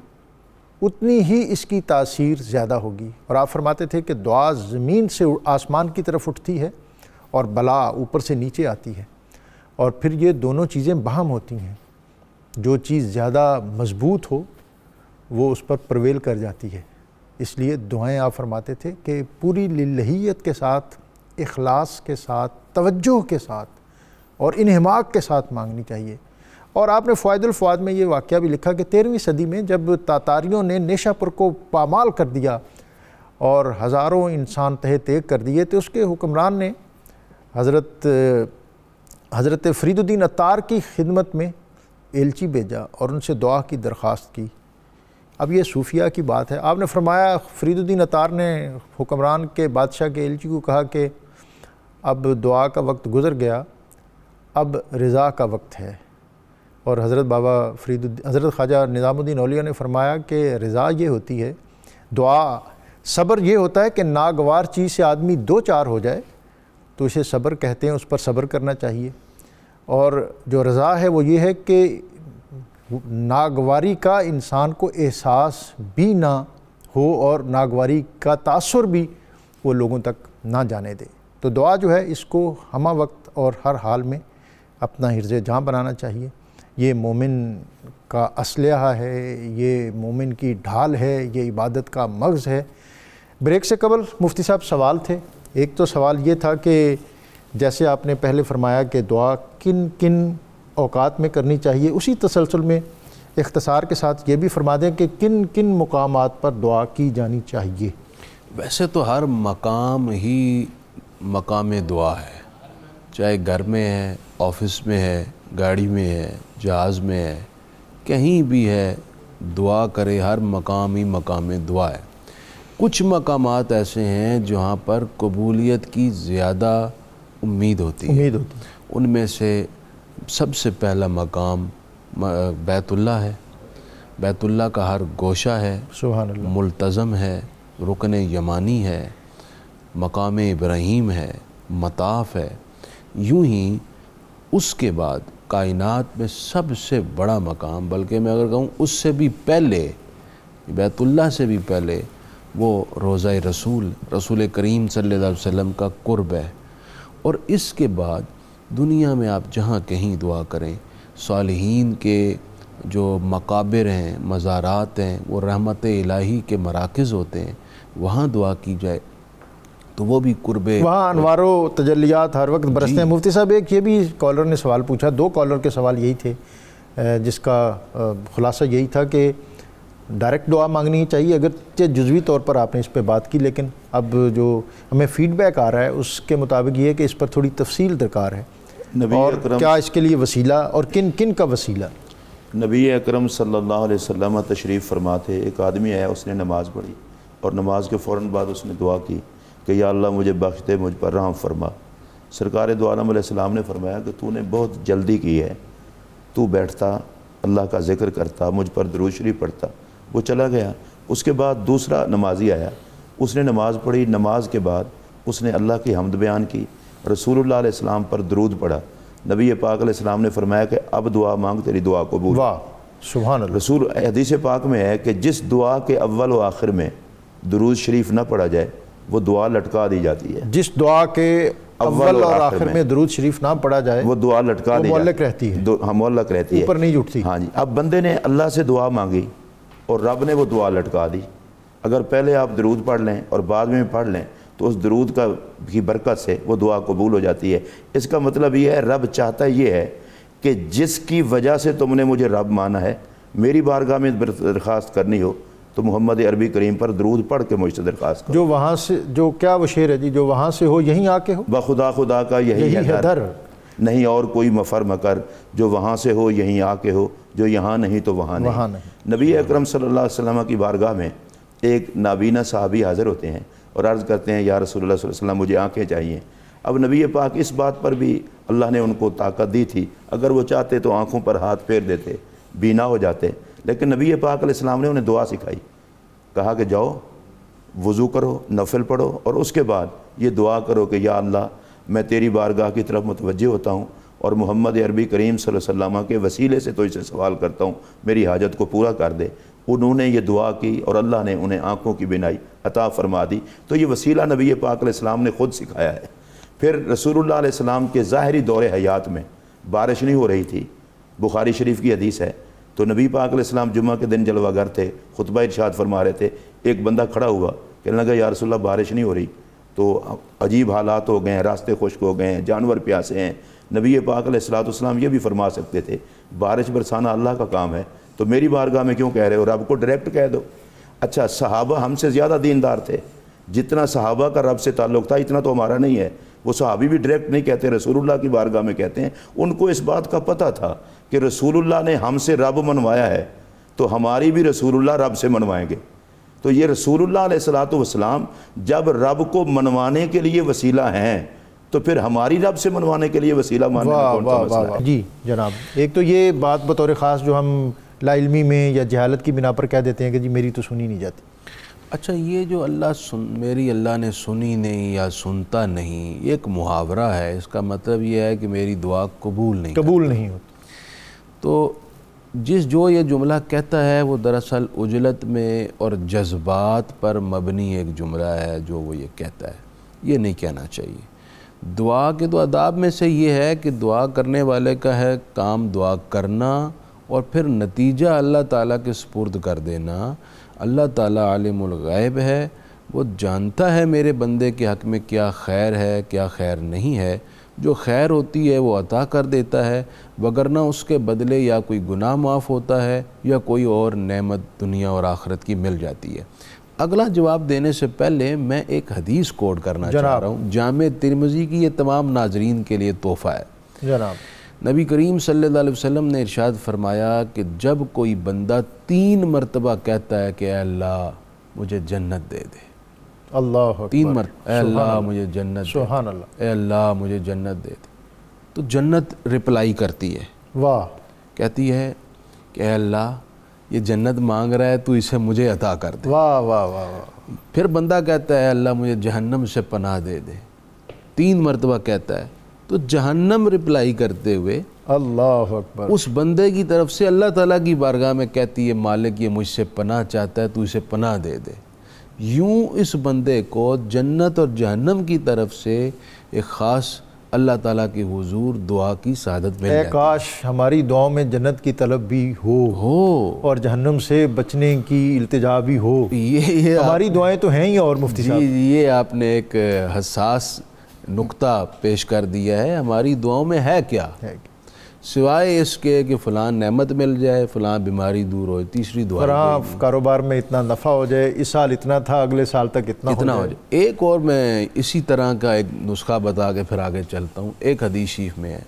اتنی ہی اس کی تاثیر زیادہ ہوگی۔ اور آپ فرماتے تھے کہ دعا زمین سے آسمان کی طرف اٹھتی ہے اور بلا اوپر سے نیچے آتی ہے، اور پھر یہ دونوں چیزیں باہم ہوتی ہیں۔ جو چیز زیادہ مضبوط ہو وہ اس پر پرویل کر جاتی ہے۔ اس لیے دعائیں آپ فرماتے تھے کہ پوری للہیت کے ساتھ، اخلاص کے ساتھ، توجہ کے ساتھ اور انہماک کے ساتھ مانگنی چاہیے۔ اور آپ نے فوائد الفوائد میں یہ واقعہ بھی لکھا کہ 13ویں صدی میں جب تاتاریوں نے نیشا پور کو پامال کر دیا اور ہزاروں انسان تہہ تیگ کر دیے، تو اس کے حکمران نے حضرت فرید الدین عطار کی خدمت میں ایلچی بھیجا اور ان سے دعا کی درخواست کی۔ اب یہ صوفیہ کی بات ہے۔ آپ نے فرمایا فرید الدین عطار نے حکمران کے بادشاہ کے ایلچی کو کہا کہ اب دعا کا وقت گزر گیا، اب رضا کا وقت ہے۔ اور حضرت خواجہ نظام الدین اولیاء نے فرمایا کہ رضا یہ ہوتی ہے، دعا صبر یہ ہوتا ہے کہ ناگوار چیز سے آدمی دو چار ہو جائے تو اسے صبر کہتے ہیں، اس پر صبر کرنا چاہیے۔ اور جو رضا ہے وہ یہ ہے کہ ناگواری کا انسان کو احساس بھی نہ ہو اور ناگواری کا تاثر بھی وہ لوگوں تک نہ جانے دے۔ تو دعا جو ہے اس کو ہمہ وقت اور ہر حال میں اپنا حرز جاں بنانا چاہیے۔ یہ مومن کا اسلحہ ہے، یہ مومن کی ڈھال ہے، یہ عبادت کا مغز ہے۔ بریک سے قبل مفتی صاحب سوال تھے۔ ایک تو سوال یہ تھا کہ جیسے آپ نے پہلے فرمایا کہ دعا کن کن اوقات میں کرنی چاہیے، اسی تسلسل میں اختصار کے ساتھ یہ بھی فرما دیں کہ کن کن مقامات پر دعا کی جانی چاہیے۔ ویسے تو ہر مقام ہی مقام دعا ہے، چاہے گھر میں ہے، آفس میں ہے، گاڑی میں ہے، جہاز میں ہے، کہیں بھی ہے، دعا کرے، ہر مقام ہی مقام دعا ہے۔ کچھ مقامات ایسے ہیں جہاں پر قبولیت کی زیادہ امید ہوتی ہے۔ ان میں سے سب سے پہلا مقام بیت اللہ ہے۔ بیت اللہ کا ہر گوشہ ہے، سبحان اللہ، ملتزم ہے، رکن یمانی ہے، مقام ابراہیم ہے، مطاف ہے۔ یوں ہی اس کے بعد کائنات میں سب سے بڑا مقام، بلکہ میں اگر کہوں اس سے بھی پہلے، بیت اللہ سے بھی پہلے، وہ روضہ رسول کریم صلی اللہ علیہ وسلم کا قرب ہے۔ اور اس کے بعد دنیا میں آپ جہاں کہیں دعا کریں، صالحین کے جو مقابر ہیں، مزارات ہیں، وہ رحمت الہی کے مراکز ہوتے ہیں، وہاں دعا کی جائے تو وہ بھی قرب، وہاں انوار و تجلیات ہر وقت برستے ہیں۔ مفتی صاحب ایک یہ بھی کالر نے سوال پوچھا، دو کالر کے سوال یہی تھے، جس کا خلاصہ یہی تھا کہ ڈائریکٹ دعا مانگنی چاہیے، اگرچہ جزوی طور پر آپ نے اس پہ بات کی، لیکن اب جو ہمیں فیڈ بیک آ رہا ہے اس کے مطابق یہ ہے کہ اس پر تھوڑی تفصیل درکار ہے، اور کیا اس کے لیے وسیلہ اور کن کن کا وسیلہ۔ نبی اکرم صلی اللہ علیہ وسلم تشریف فرما تھے، ایک آدمی آیا، اس نے نماز پڑھی اور نماز کے فوراً بعد اس نے دعا کی کہ یا اللہ مجھے بخش دے، مجھ پر رحم فرما۔ سرکار دو عالم علیہ السلام نے فرمایا کہ تو نے بہت جلدی کی ہے، تو بیٹھتا، اللہ کا ذکر کرتا، مجھ پر درود شریف پڑھتا۔ وہ چلا گیا۔ اس کے بعد دوسرا نمازی آیا، اس نے نماز پڑھی، نماز کے بعد اس نے اللہ کی حمد بیان کی، رسول اللہ علیہ السلام پر درود پڑھا۔ نبی پاک علیہ السلام نے فرمایا کہ اب دعا مانگ، تیری دعا قبول۔ واہ سبحان اللہ۔ رسول حدیث پاک میں ہے کہ جس دعا کے اول و آخر میں درود شریف نہ پڑھا جائے وہ دعا لٹکا دی جاتی ہے۔ جس دعا کے اول اور آخر میں درود شریف نہ پڑھا جائے وہ دعا لٹکا دی معلق رہتی ہے، معلق رہتی ہے، اوپر نہیں اٹھتی۔ ہاں جی۔ اب بندے نے اللہ سے دعا مانگی اور رب نے وہ دعا لٹکا دی۔ اگر پہلے آپ درود پڑھ لیں اور بعد میں پڑھ لیں تو اس درود کی برکت سے وہ دعا قبول ہو جاتی ہے۔ اس کا مطلب یہ ہے، رب چاہتا یہ ہے کہ جس کی وجہ سے تم نے مجھے رب مانا ہے، میری بارگاہ میں درخواست کرنی ہو تو محمد عربی کریم پر درود پڑھ کے مجھ سے درخواست کرو۔ جو وہاں سے، جو کیا وہ شعر ہے جی، جو وہاں سے ہو یہیں آ کے ہو، بخدا خدا کا یہی ہے در، نہیں اور کوئی مفر مکر، جو وہاں سے ہو یہیں آ کے ہو، جو یہاں نہیں تو وہاں نہیں۔ نبی اکرم صلی اللہ علیہ وسلم کی بارگاہ میں ایک نابینا صحابی حاضر ہوتے ہیں اور عرض کرتے ہیں یا رسول اللہ صلی اللہ علیہ وسلم مجھے آنکھیں چاہیے۔ اب نبی پاک اس بات پر بھی اللہ نے ان کو طاقت دی تھی، اگر وہ چاہتے تو آنکھوں پر ہاتھ پھیر دیتے، بینا ہو جاتے، لیکن نبی پاک علیہ السلام نے انہیں دعا سکھائی، کہا کہ جاؤ وضو کرو، نفل پڑھو اور اس کے بعد یہ دعا کرو کہ یا اللہ میں تیری بارگاہ کی طرف متوجہ ہوتا ہوں اور محمد عربی کریم صلی اللہ علیہ وسلم کے وسیلے سے تو اسے سوال کرتا ہوں میری حاجت کو پورا کر دے۔ انہوں نے یہ دعا کی اور اللہ نے انہیں آنکھوں کی بینائی عطا فرما دی۔ تو یہ وسیلہ نبی پاک علیہ السلام نے خود سکھایا ہے۔ پھر رسول اللہ علیہ السلام کے ظاہری دور حیات میں بارش نہیں ہو رہی تھی، بخاری شریف کی حدیث ہے، تو نبی پاک علیہ السلام جمعہ کے دن جلوہ گر تھے، خطبہ ارشاد فرما رہے تھے، ایک بندہ کھڑا ہوا، کہنے لگا یا رسول اللہ بارش نہیں ہو رہی، تو عجیب حالات ہو گئے ہیں، راستے خشک ہو گئے ہیں، جانور پیاسے ہیں۔ نبی پاک علیہ السلام یہ بھی فرما سکتے تھے بارش برسانا اللہ کا کام ہے، تو میری بارگاہ میں کیوں کہہ رہے ہو، رب کو ڈائریکٹ کہہ دو۔ اچھا، صحابہ ہم سے زیادہ دیندار تھے، جتنا صحابہ کا رب سے تعلق تھا اتنا تو ہمارا نہیں ہے۔ وہ صحابی بھی ڈائریکٹ نہیں کہتے، رسول اللہ کی بارگاہ میں کہتے ہیں۔ ان کو اس بات کا پتہ تھا کہ رسول اللہ نے ہم سے رب منوایا ہے تو ہماری بھی رسول اللہ رب سے منوائیں گے۔ تو یہ رسول اللہ علیہ السلام جب رب کو منوانے کے لیے وسیلہ ہیں تو پھر ہماری رب سے منوانے کے لیے وسیلہ ماننے میں کون سا مسئلہ ہے؟ جی جناب، ایک تو یہ بات بطور خاص جو ہم لا علمی میں یا جہالت کی بنا پر کہہ دیتے ہیں کہ جی میری تو سنی نہیں جاتی۔ اچھا، یہ جو میری اللہ نے سنی نہیں یا سنتا نہیں، یہ ایک محاورہ ہے، اس کا مطلب یہ ہے کہ میری دعا قبول نہیں ہوتی۔ تو جو یہ جملہ کہتا ہے وہ دراصل عجلت میں اور جذبات پر مبنی ایک جملہ ہے جو وہ یہ کہتا ہے، یہ نہیں کہنا چاہیے۔ دعا کے تو آداب میں سے یہ ہے کہ دعا کرنے والے کا ہے کام دعا کرنا اور پھر نتیجہ اللہ تعالیٰ کے سپرد کر دینا۔ اللہ تعالیٰ عالم الغیب ہے، وہ جانتا ہے میرے بندے کے حق میں کیا خیر ہے کیا خیر نہیں ہے، جو خیر ہوتی ہے وہ عطا کر دیتا ہے، وگرنہ اس کے بدلے یا کوئی گناہ معاف ہوتا ہے یا کوئی اور نعمت دنیا اور آخرت کی مل جاتی ہے۔ اگلا جواب دینے سے پہلے میں ایک حدیث کوٹ کرنا چاہ رہا ہوں، جامع ترمذی کی، یہ تمام ناظرین کے لیے تحفہ ہے۔ جناب، نبی کریم صلی اللہ علیہ وسلم نے ارشاد فرمایا کہ جب کوئی بندہ 3 مرتبہ کہتا ہے کہ اے اللہ مجھے جنت دے دے، اللہ اکبر، 3 مرتبہ، اے اللہ مجھے جنت دے، سبحان اللہ، اے اللہ مجھے جنت دے دے، تو جنت رپلائی کرتی ہے، واہ، کہتی ہے کہ اے اللہ یہ جنت مانگ رہا ہے تو اسے مجھے عطا کر دے۔ واہ واہ واہ واہ۔ پھر بندہ کہتا ہے اے اللہ مجھے جہنم سے پناہ دے دے، 3 مرتبہ کہتا ہے، تو جہنم رپلائی کرتے ہوئے اللہ اکبر، اس بندے کی طرف سے اللہ تعالیٰ کی بارگاہ میں کہتی ہے مالک یہ مجھ سے پناہ چاہتا ہے تو اسے پناہ دے دے۔ یوں اس بندے کو جنت اور جہنم کی طرف سے ایک خاص اللہ تعالیٰ کے حضور دعا کی سعادت مل جاتی ہے۔ کاش ہماری دعاؤں میں جنت کی طلب بھی ہو اور جہنم سے بچنے کی التجا بھی ہو۔ یہ ہماری دعائیں تو ہیں ہی، اور مفتی صاحب جی یہ آپ نے ایک حساس نقطہ پیش کر دیا ہے، ہماری دعاؤں میں ہے کیا سوائے اس کے کہ فلاں نعمت مل جائے، فلاں بیماری دور ہو، تیسری دعا فلاں کاروبار میں اتنا نفع ہو جائے، اس سال اتنا تھا اگلے سال تک اتنا ہو جائے۔ ایک اور میں اسی طرح کا ایک نسخہ بتا کے پھر آگے چلتا ہوں۔ ایک حدیث شریف میں ہے،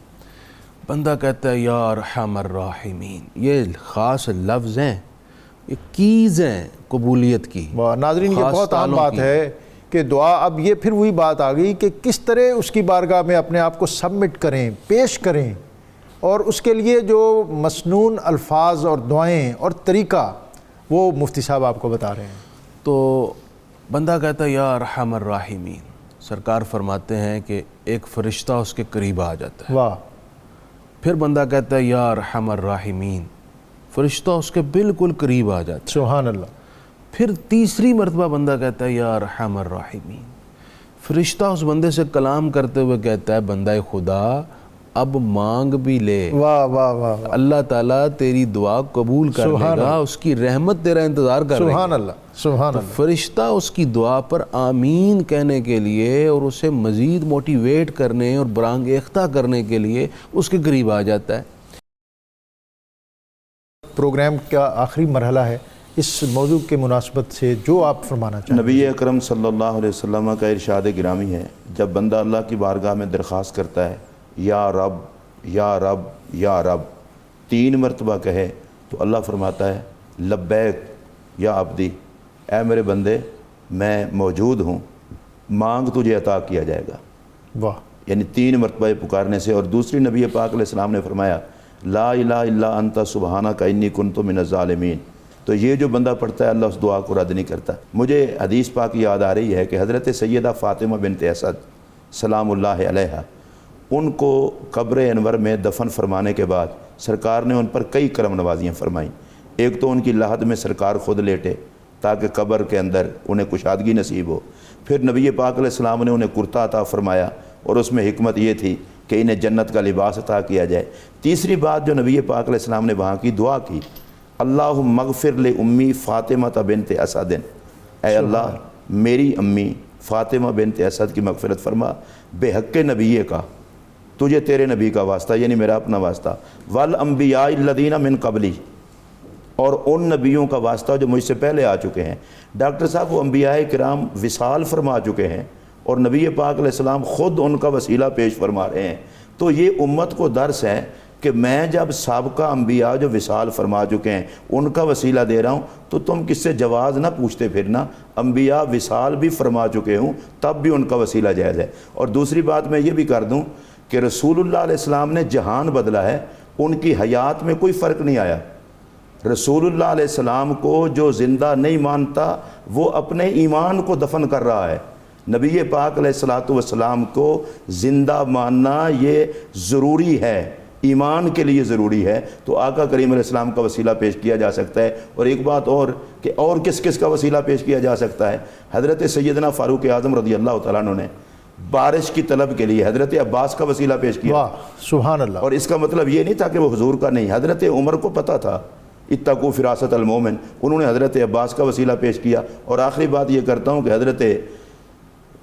بندہ کہتا ہے یا ارحم الراحمین، یہ خاص لفظ ہیں، یہ کیز ہیں قبولیت کی۔ ناظرین یہ بہت عام بات ہے کہ دعا، اب یہ پھر وہی بات آ گئی کہ کس طرح اس کی بارگاہ میں اپنے آپ کو سبمٹ کریں، پیش کریں، اور اس کے لیے جو مسنون الفاظ اور دعائیں اور طریقہ وہ مفتی صاحب آپ کو بتا رہے ہیں۔ تو بندہ کہتا ہے یا ارحم الراحمین، سرکار فرماتے ہیں کہ ایک فرشتہ اس کے قریب آ جاتا ہے۔ واہ۔ پھر بندہ کہتا ہے یا ارحم الراحمین، فرشتہ اس کے بالکل قریب آ جاتا ہے۔ سبحان اللہ۔ پھر تیسری مرتبہ بندہ کہتا ہے یا ارحم الراحمین، فرشتہ اس بندے سے کلام کرتے ہوئے کہتا ہے بندہ خدا اب مانگ بھی لے، واہ واہ واہ، اللہ تعالیٰ تیری دعا قبول کر لے گا، اس کی رحمت تیرا انتظار کر رہی ہے۔ سبحان اللہ، سبحان اللہ۔ فرشتہ اس کی دعا پر آمین کہنے کے لیے اور اسے مزید موٹیویٹ کرنے اور برانگیختہ کرنے کے لیے اس کے قریب آ جاتا ہے۔ پروگرام کا آخری مرحلہ ہے، اس موضوع کے مناسبت سے جو آپ فرمانا چاہیں۔ نبی اکرم صلی اللہ علیہ وسلم کا ارشاد گرامی ہے، جب بندہ اللہ کی بارگاہ میں درخواست کرتا ہے یا رب یا رب یا رب 3 مرتبہ کہے تو اللہ فرماتا ہے لبیک یا عبدی، اے میرے بندے میں موجود ہوں، مانگ تجھے عطا کیا جائے گا۔ واہ۔ یعنی 3 مرتبہ پکارنے سے۔ اور دوسری نبی پاک علیہ السلام نے فرمایا لا الہ الا انت سبحانک انی کنت من الظالمین، تو یہ جو بندہ پڑھتا ہے اللہ اس دعا کو رد نہیں کرتا۔ مجھے حدیث پاک یاد آ رہی ہے کہ حضرت سیدہ فاطمہ بنت اسد سلام اللہ علیہا، ان کو قبر انور میں دفن فرمانے کے بعد سرکار نے ان پر کئی کرم نوازیاں فرمائیں۔ ایک تو ان کی لاحد میں سرکار خود لیٹے تاکہ قبر کے اندر انہیں کشادگی نصیب ہو، پھر نبی پاک علیہ السلام نے انہیں کرتا عطا فرمایا اور اس میں حکمت یہ تھی کہ انہیں جنت کا لباس عطا کیا جائے۔ تیسری بات جو نبی پاک علیہ السلام نے وہاں کی دعا کی، اللہم اغفر لأمی فاطمہ بنت اسد، اے اللہ میری امی فاطمہ بنت اسد کی مغفرت فرما، بے حق نبی کا، تجھے تیرے نبی کا واسطہ، یعنی میرا اپنا واسطہ، والانبیاء الذین من قبلی، اور ان نبیوں کا واسطہ جو مجھ سے پہلے آ چکے ہیں۔ ڈاکٹر صاحب وہ انبیاء کرام وصال فرما چکے ہیں اور نبی پاک علیہ السلام خود ان کا وسیلہ پیش فرما رہے ہیں، تو یہ امت کو درس ہے کہ میں جب سابقہ انبیاء جو وصال فرما چکے ہیں ان کا وسیلہ دے رہا ہوں تو تم کس سے جواز نہ پوچھتے پھرنا، انبیاء وصال بھی فرما چکے ہوں تب بھی ان کا وسیلہ جائز ہے۔ اور دوسری بات میں یہ بھی کر دوں کہ رسول اللہ علیہ السلام نے جہان بدلا ہے، ان کی حیات میں کوئی فرق نہیں آیا۔ رسول اللہ علیہ السلام کو جو زندہ نہیں مانتا وہ اپنے ایمان کو دفن کر رہا ہے۔ نبی پاک علیہ السلام کو زندہ ماننا یہ ضروری ہے، ایمان کے لیے ضروری ہے، تو آقا کریم علیہ السلام کا وسیلہ پیش کیا جا سکتا ہے۔ اور ایک بات اور کہ اور کس کس کا وسیلہ پیش کیا جا سکتا ہے، حضرت سیدنا فاروق اعظم رضی اللہ تعالیٰ عنہ نے بارش کی طلب کے لیے حضرت عباس کا وسیلہ پیش کیا۔ واہ سبحان اللہ۔ اور اس کا مطلب یہ نہیں تھا کہ وہ حضور کا نہیں، حضرت عمر کو پتہ تھا، اتقوا فراست المومن، انہوں نے حضرت عباس کا وسیلہ پیش کیا۔ اور آخری بات یہ کرتا ہوں کہ حضرت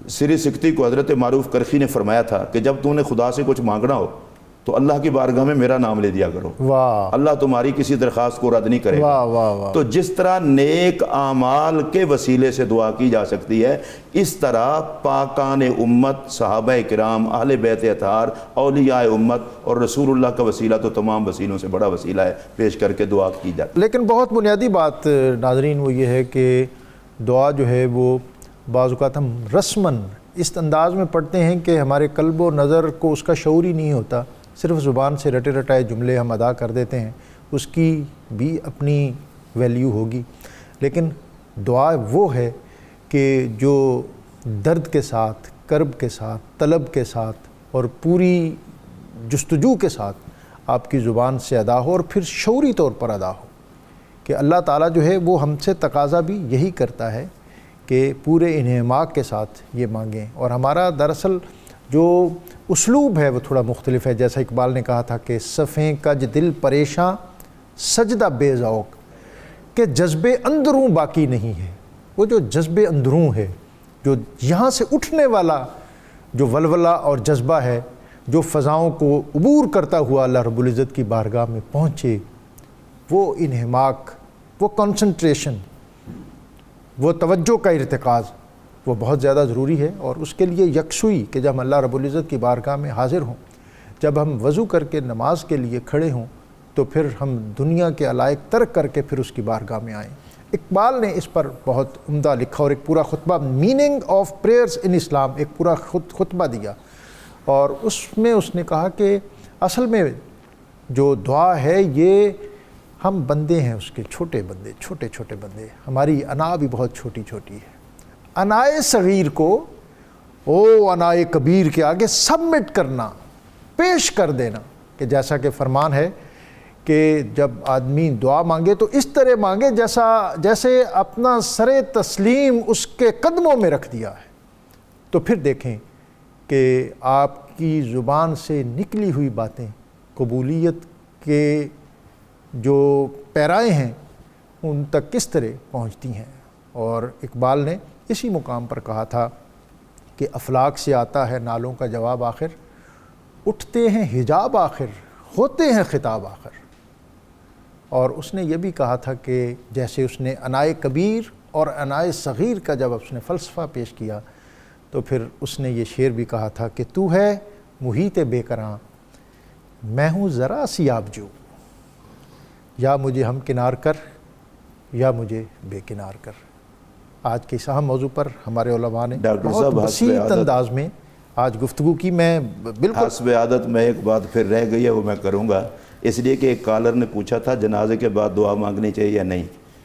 سری سکتی کو حضرت معروف کرخی نے فرمایا تھا کہ جب تو نے خدا سے کچھ مانگنا ہو تو اللہ کی بارگاہ میں میرا نام لے دیا کرو، واہ اللہ تمہاری کسی درخواست کو رد نہیں کرے واہ گا۔ واہ واہ۔ تو جس طرح نیک اعمال کے وسیلے سے دعا کی جا سکتی ہے، اس طرح پاکان امت، صحابہ کرام، اہل بیت اطہار، اولیاء امت اور رسول اللہ کا وسیلہ تو تمام وسیلوں سے بڑا وسیلہ ہے، پیش کر کے دعا کی جاتی ہے۔ لیکن بہت بنیادی بات ناظرین وہ یہ ہے کہ دعا جو ہے وہ بعض اوقات ہم رسماً اس انداز میں پڑھتے ہیں کہ ہمارے قلب و نظر کو اس کا شعور ہی نہیں ہوتا، صرف زبان سے رٹے رٹائے جملے ہم ادا کر دیتے ہیں، اس کی بھی اپنی ویلیو ہوگی۔ لیکن دعا وہ ہے کہ جو درد کے ساتھ، کرب کے ساتھ، طلب کے ساتھ اور پوری جستجو کے ساتھ آپ کی زبان سے ادا ہو اور پھر شعوری طور پر ادا ہو، کہ اللہ تعالیٰ جو ہے وہ ہم سے تقاضا بھی یہی کرتا ہے کہ پورے انہماک کے ساتھ یہ مانگیں۔ اور ہمارا دراصل جو اسلوب ہے وہ تھوڑا مختلف ہے، جیسا اقبال نے کہا تھا کہ صفیں کج دل پریشاں سجدہ بے ذوق، کہ جذب اندروں باقی نہیں ہے۔ وہ جو جذب اندروں ہے، جو یہاں سے اٹھنے والا جو ولولہ اور جذبہ ہے، جو فضاؤں کو عبور کرتا ہوا اللہ رب العزت کی بارگاہ میں پہنچے، وہ انہماک، وہ کنسنٹریشن، وہ توجہ کا ارتکاز وہ بہت زیادہ ضروری ہے۔ اور اس کے لیے یکسوئی کہ جب ہم اللہ رب العزت کی بارگاہ میں حاضر ہوں، جب ہم وضو کر کے نماز کے لیے کھڑے ہوں، تو پھر ہم دنیا کے علائق ترک کر کے پھر اس کی بارگاہ میں آئیں۔ اقبال نے اس پر بہت عمدہ لکھا اور ایک پورا خطبہ، میننگ آف پریئرز ان اسلام، ایک پورا خطبہ دیا، اور اس میں اس نے کہا کہ اصل میں جو دعا ہے یہ ہم بندے ہیں، اس کے چھوٹے بندے، چھوٹے چھوٹے بندے، ہماری انا بھی بہت چھوٹی چھوٹی ہے۔ انائے صغیر کو انائے کبیر کے آگے سبمٹ کرنا، پیش کر دینا، کہ جیسا کہ فرمان ہے کہ جب آدمی دعا مانگے تو اس طرح مانگے جیسے اپنا سر تسلیم اس کے قدموں میں رکھ دیا ہے۔ تو پھر دیکھیں کہ آپ کی زبان سے نکلی ہوئی باتیں قبولیت کے جو پیرائے ہیں ان تک کس طرح پہنچتی ہیں۔ اور اقبال نے اسی مقام پر کہا تھا کہ افلاک سے آتا ہے نالوں کا جواب آخر، اٹھتے ہیں حجاب آخر، ہوتے ہیں خطاب آخر۔ اور اس نے یہ بھی کہا تھا کہ جیسے اس نے انائے کبیر اور انائے صغیر کا جب اس نے فلسفہ پیش کیا تو پھر اس نے یہ شعر بھی کہا تھا کہ تو ہے محیط بے کراں، میں ہوں ذرا سی آبجو، یا مجھے ہم کنار کر یا مجھے بے کنار کر۔ آج کے اس اہم موضوع پر ہمارے علماء نے بہت بسیط انداز میں آج گفتگو کی۔ میں بالکل حسب عادت میں ایک بات پھر رہ گئی ہے وہ میں کروں گا، اس لیے کہ ایک کالر نے پوچھا تھا جنازے کے بعد دعا مانگنی چاہیے یا نہیں،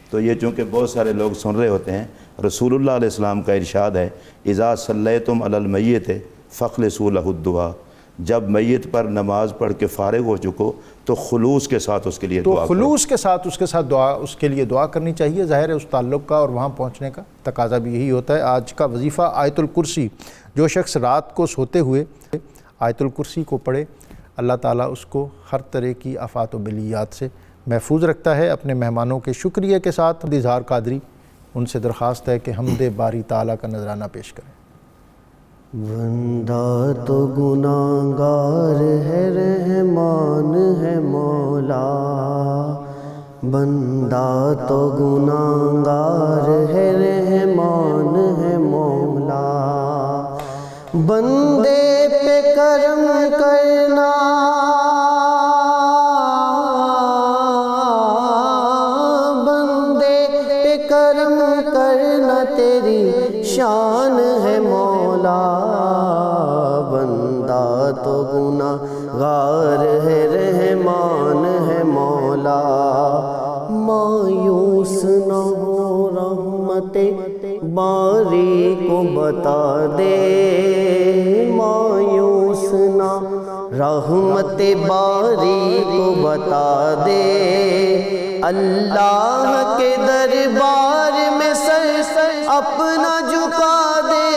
تو یہ چونکہ بہت سارے لوگ سن رہے ہوتے ہیں، رسول اللہ علیہ السلام کا ارشاد ہے اذا صلیتم علی المیت فاخلصوا لہ الدعاء، جب میت پر نماز پڑھ کے فارغ ہو چکو تو خلوص کے ساتھ اس کے لیے تو دعا کرو۔ خلوص کے ساتھ دعا اس کے لیے دعا کرنی چاہیے۔ ظاہر ہے اس تعلق کا اور وہاں پہنچنے کا تقاضا بھی یہی ہوتا ہے۔ آج کا وظیفہ آیت الکرسی، جو شخص رات کو سوتے ہوئے آیت الکرسی کو پڑھے، اللہ تعالیٰ اس کو ہر طرح کی آفات و بلیات سے محفوظ رکھتا ہے۔ اپنے مہمانوں کے شکریہ کے ساتھ اظہار قادری ان سے درخواست ہے کہ حمد باری تعالیٰ کا نذرانہ پیش کریں۔ بندہ تو گناہگار ہے، رحمان ہے مولا، بندہ تو گناہگار ہے، رحمان ہے مولا، بندے پہ کرم کرنا، بندے پہ کرم کرنا تیری شان ہے مولا، بندہ تو گناہگار ہے، رحمان ہے مولا، مایوس نہ ہو رحمت باری کو بتا دے، مایوس نہ رحمت باری کو بتا دے، اللہ کے دربار میں سر اپنا جھکا دے،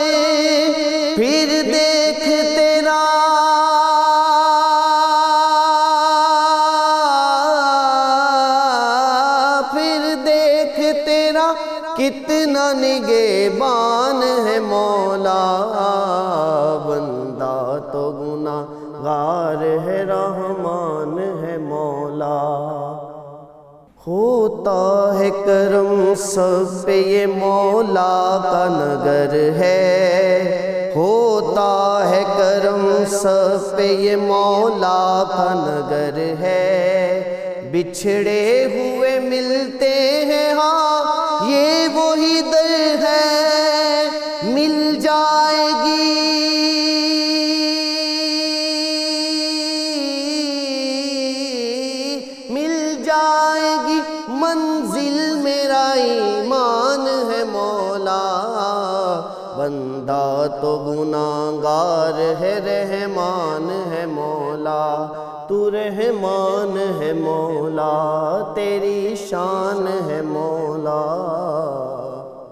پھر دیکھ تیرا کتنا نگہبان ہے مولا، بندہ تو گناہگار ہے، رحمان ہے مولا، ہوتا ہے کرم سب پہ یہ مولا کا نگر ہے، ہوتا ہے کرم سب پہ یہ مولا کا نگر ہے، بچھڑے ہوئے ملتے ہیں ہاں یہ وہی در ہے، مل جائے گی منزل، میرا ایمان ہے مولا، بندہ تو گناہگار ہے، رحمان ہے مولا، تو رحمان ہے مولا، تیری شان ہے مولا۔